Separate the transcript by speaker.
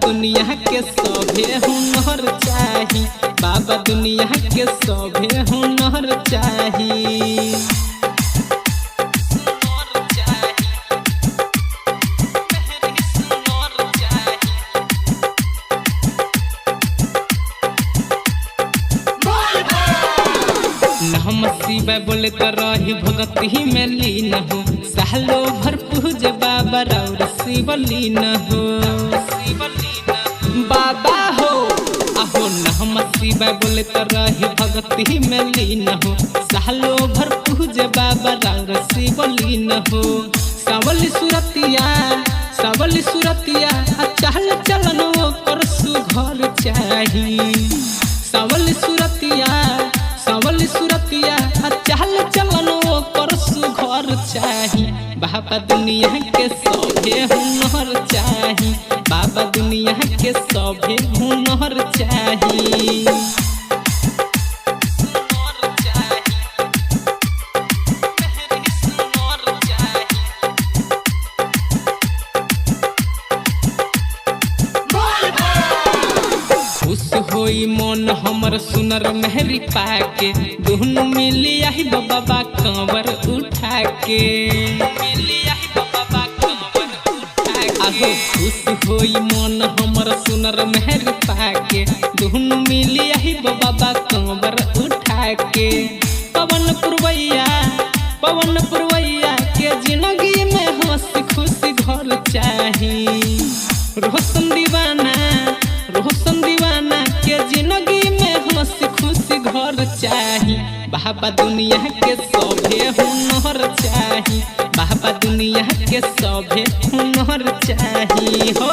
Speaker 1: दुनिया के सभे हुनर चाही, बाबा दुनिया के सभे हुनर चाही। नम शिवाय बोले तो रही भगती में लीन हो, सालो भर पूज बाबा राउर शिवलीन हो। बाबा हो आहो नम शिवाय बोले तो रही भगती में लीन हो, सालो भर पूज बाबा राउर शिवलीन हो। सावली सुरतिया चहल चलन कर सुघर चाही। सावली सुरतिया चहल चलन कर सुघर चाही, बाबा दुनिया के सभे हुनर चाही, बाबा दुनिया के सभे हुनर चाही। खुश होई मन हमर सुनर मेहरी पाके, दुनु मिली आई बाबा कंवर उठा के। आहो खुश होई मन हमर सुनर मेहरी पाके, दुनु मिली आई बाबा कंवर उठा के। पवन पुरवैया के जिंदगी में हंसी खुशी घर चाही। रोशन दीवाना के जिंदगी में हंसी खुशी घर चाही, बाबा दुनिया के सभे हुनर चाही, बाबा दुनिया के सभे हुनर चाही हो।